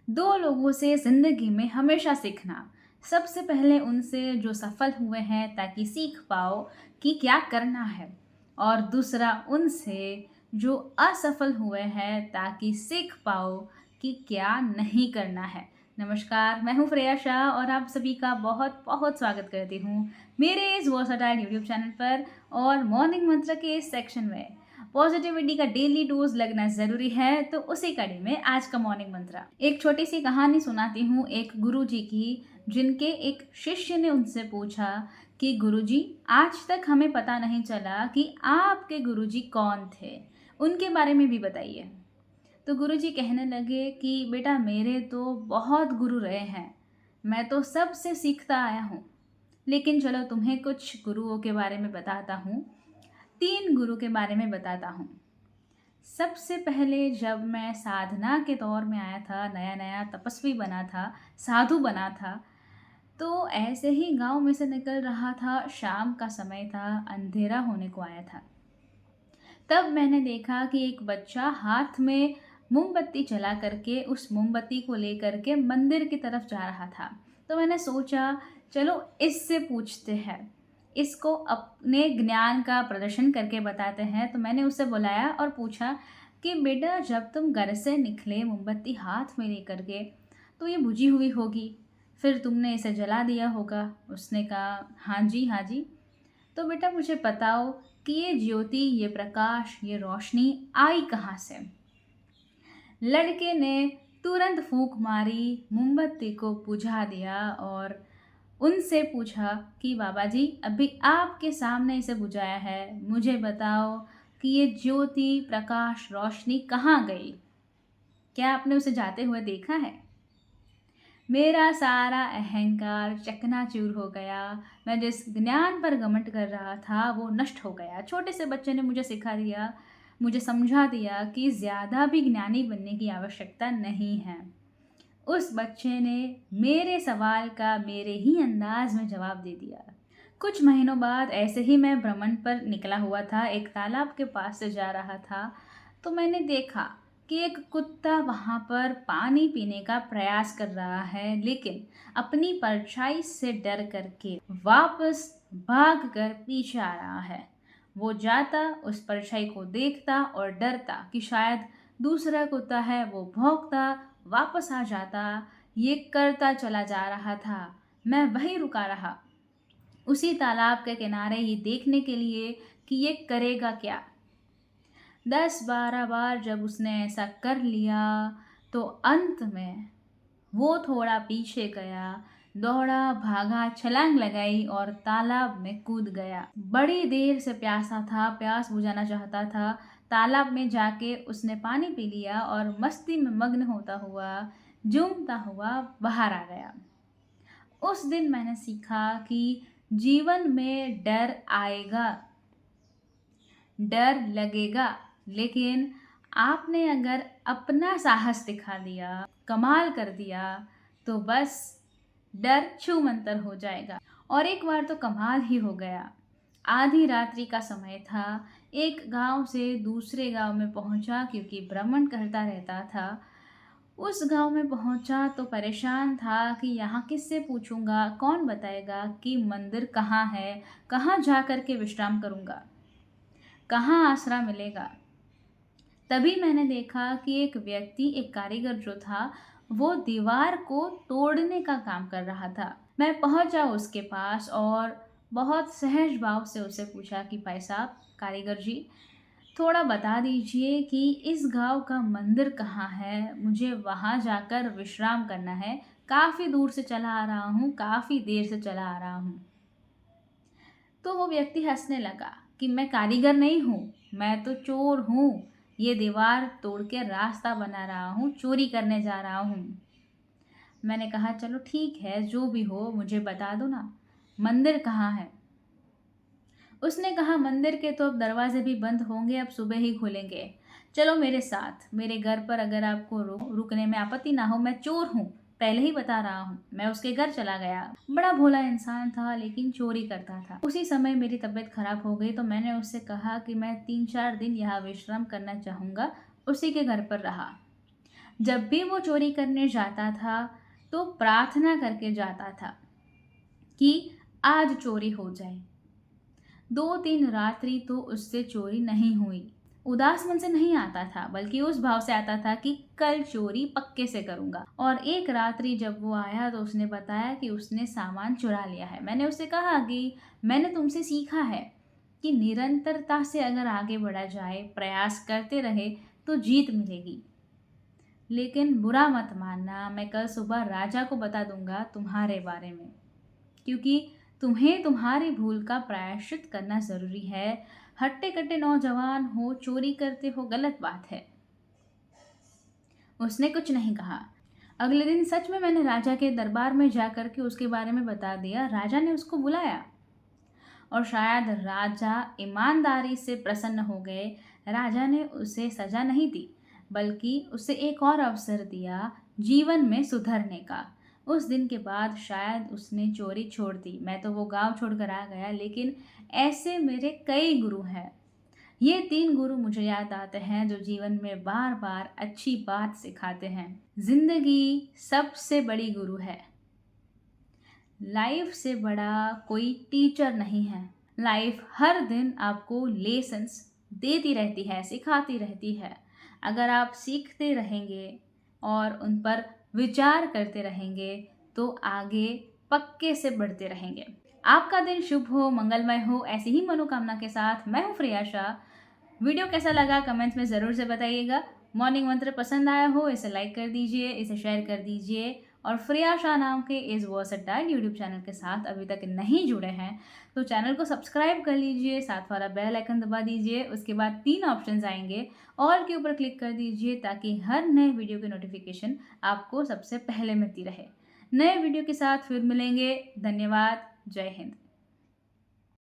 दो लोगों से ज़िंदगी में हमेशा सीखना। सबसे पहले उनसे जो सफल हुए हैं ताकि सीख पाओ कि क्या करना है, और दूसरा उनसे जो असफल हुए हैं ताकि सीख पाओ कि क्या नहीं करना है। नमस्कार, मैं हूँ श्रेया शाह और आप सभी का बहुत बहुत स्वागत करती हूँ मेरे इस वर्सटाइल यूट्यूब चैनल पर और मॉर्निंग मंत्र के इस सेक्शन में। पॉजिटिविटी का डेली डोज लगना ज़रूरी है, तो उसी कड़ी में आज का मॉर्निंग मंत्र। एक छोटी सी कहानी सुनाती हूँ एक गुरुजी की, जिनके एक शिष्य ने उनसे पूछा कि गुरुजी, आज तक हमें पता नहीं चला कि आपके गुरुजी कौन थे, उनके बारे में भी बताइए। तो गुरुजी कहने लगे कि बेटा, मेरे तो बहुत गुरु रहे हैं, मैं तो सबसे सीखता आया हूँ। लेकिन चलो तुम्हें कुछ गुरुओं के बारे में बताता हूँ। 3 गुरु के बारे में बताता हूँ। सबसे पहले जब मैं साधना के दौर में आया था, नया-नया तपस्वी बना था, साधु बना था, तो ऐसे ही गाँव में से निकल रहा था, शाम का समय था, अंधेरा होने को आया था। तब मैंने देखा कि एक बच्चा हाथ में मोमबत्ती जला करके उस मोमबत्ती को लेकर के मंदिर की तरफ जा रहा था। तो मैंने सोचा, चलो इससे पूछते हैं, इसको अपने ज्ञान का प्रदर्शन करके बताते हैं। तो मैंने उसे बुलाया और पूछा कि बेटा, जब तुम घर से निकले मोमबत्ती हाथ में लेकर के, तो ये बुझी हुई होगी, फिर तुमने इसे जला दिया होगा। उसने कहा, हाँ जी हाँ जी। तो बेटा मुझे बताओ कि ये ज्योति, ये प्रकाश, ये रोशनी आई कहाँ से? लड़के ने तुरंत फूंक मारी, मोमबत्ती को बुझा दिया और उनसे पूछा कि बाबा जी, अभी आपके सामने इसे बुझाया है, मुझे बताओ कि ये ज्योति, प्रकाश, रोशनी कहाँ गई? क्या आपने उसे जाते हुए देखा है? मेरा सारा अहंकार चकनाचूर हो गया। मैं जिस ज्ञान पर घमंड कर रहा था वो नष्ट हो गया। छोटे से बच्चे ने मुझे सिखा दिया, मुझे समझा दिया कि ज़्यादा भी ज्ञानी बनने की आवश्यकता नहीं है। उस बच्चे ने मेरे सवाल का मेरे ही अंदाज में जवाब दे दिया। कुछ महीनों बाद ऐसे ही मैं भ्रमण पर निकला हुआ था, एक तालाब के पास से जा रहा था। तो मैंने देखा कि एक कुत्ता वहाँ पर पानी पीने का प्रयास कर रहा है, लेकिन अपनी परछाई से डर करके वापस भाग कर पीछे आ रहा है। वो जाता, उस परछाई को देखता और डरता कि शायद दूसरा कुत्ता है, वो भौंकता, वापस आ जाता। ये करता चला जा रहा था। मैं वहीं रुका रहा, उसी तालाब के किनारे, ये देखने के लिए कि ये करेगा क्या। 10-12 बार जब उसने ऐसा कर लिया, तो अंत में वो थोड़ा पीछे गया, दौड़ा, भागा, छलांग लगाई और तालाब में कूद गया। बड़ी देर से प्यासा था, प्यास बुझाना चाहता था। तालाब में जाके उसने पानी पी लिया और मस्ती में मग्न होता हुआ, झूमता हुआ बाहर आ गया। उस दिन मैंने सीखा कि जीवन में डर आएगा, डर लगेगा, लेकिन आपने अगर अपना साहस दिखा दिया, कमाल कर दिया, तो बस डर छूमंतर हो जाएगा। और एक बार तो कमाल ही हो गया। आधी रात्रि का समय था, एक गांव से दूसरे गांव में पहुंचा, क्योंकि भ्रमण करता रहता था। उस गांव में पहुंचा तो परेशान था कि यहाँ किससे पूछूंगा, कौन बताएगा कि मंदिर कहाँ है, कहाँ जा कर के विश्राम करूंगा, कहाँ आसरा मिलेगा। तभी मैंने देखा कि एक व्यक्ति, एक कारीगर जो था, वो दीवार को तोड़ने का काम कर रहा था। मैं पहुंचा उसके पास और बहुत सहज भाव से उसे पूछा कि भाई साहब, कारीगर जी, थोड़ा बता दीजिए कि इस गांव का मंदिर कहाँ है, मुझे वहां जाकर विश्राम करना है। काफ़ी दूर से चला आ रहा हूँ, काफ़ी देर से चला आ रहा हूँ। तो वो व्यक्ति हंसने लगा कि मैं कारीगर नहीं हूँ, मैं तो चोर हूँ। ये दीवार तोड़ के रास्ता बना रहा हूँ, चोरी करने जा रहा हूँ। मैंने कहा, चलो ठीक है, जो भी हो मुझे बता दो ना, मंदिर कहाँ है। उसने कहा, मंदिर के तो अब दरवाजे भी बंद होंगे, अब सुबह ही खुलेंगे। चलो मेरे साथ, मेरे घर पर, अगर आपको रुकने में आपत्ति ना हो। मैं चोर हूँ, पहले ही बता रहा हूँ। मैं उसके घर चला गया। बड़ा भोला इंसान था, लेकिन चोरी करता था। उसी समय मेरी तबीयत खराब हो गई, तो मैंने उससे कहा कि मैं 3-4 दिन यहाँ विश्राम करना चाहूँगा। उसी के घर पर रहा। जब भी वो चोरी करने जाता था तो प्रार्थना करके जाता था कि आज चोरी हो जाए। 2-3 रात्रि तो उससे चोरी नहीं हुई। उदास मन से नहीं आता था, बल्कि उस भाव से आता था कि कल चोरी पक्के से करूँगा। और एक रात्रि जब वो आया तो उसने बताया कि उसने सामान चुरा लिया है। मैंने उससे कहा कि मैंने तुमसे सीखा है कि निरंतरता से अगर आगे बढ़ा जाए, प्रयास करते रहे तो जीत मिलेगी। लेकिन बुरा मत मानना, मैं कल सुबह राजा को बता दूँगा तुम्हारे बारे में। क्योंकि तुम्हें तुम्हारी भूल का प्रायश्चित करना ज़रूरी है। हट्टे-कट्टे नौजवान हो, चोरी करते हो, गलत बात है। उसने कुछ नहीं कहा। अगले दिन सच में मैंने राजा के दरबार में जाकर के उसके बारे में बता दिया। राजा ने उसको बुलाया और शायद राजा ईमानदारी से प्रसन्न हो गए। राजा ने उसे सज़ा नहीं दी, बल्कि उसे एक और अवसर दिया जीवन में सुधरने का। उस दिन के बाद शायद उसने चोरी छोड़ दी। मैं तो वो गाँव छोड़कर आ गया, लेकिन ऐसे मेरे कई गुरु हैं। ये 3 गुरु मुझे याद आते हैं जो जीवन में बार-बार अच्छी बात सिखाते हैं। ज़िंदगी सबसे बड़ी गुरु है। लाइफ से बड़ा कोई टीचर नहीं है। लाइफ हर दिन आपको लेसन्स देती रहती है, सिखाती रहती है। अगर आप सीखते रहेंगे और उन पर विचार करते रहेंगे तो आगे पक्के से बढ़ते रहेंगे। आपका दिन शुभ हो, मंगलमय हो। ऐसी ही मनोकामना के साथ मैं हूँ प्रियाशा। वीडियो कैसा लगा कमेंट्स में ज़रूर से बताइएगा। मॉर्निंग मंत्र पसंद आया हो इसे लाइक कर दीजिए, इसे शेयर कर दीजिए। और प्रियाशा नाम के इस वर्सेटाइल यूट्यूब चैनल के साथ अभी तक नहीं जुड़े हैं तो चैनल को सब्सक्राइब कर लीजिए, साथ वाला बेल आइकन दबा दीजिए। उसके बाद 3 ऑप्शंस आएंगे, ऑल के ऊपर क्लिक कर दीजिए ताकि हर नए वीडियो की नोटिफिकेशन आपको सबसे पहले मिलती रहे। नए वीडियो के साथ फिर मिलेंगे। धन्यवाद। जय हिंद।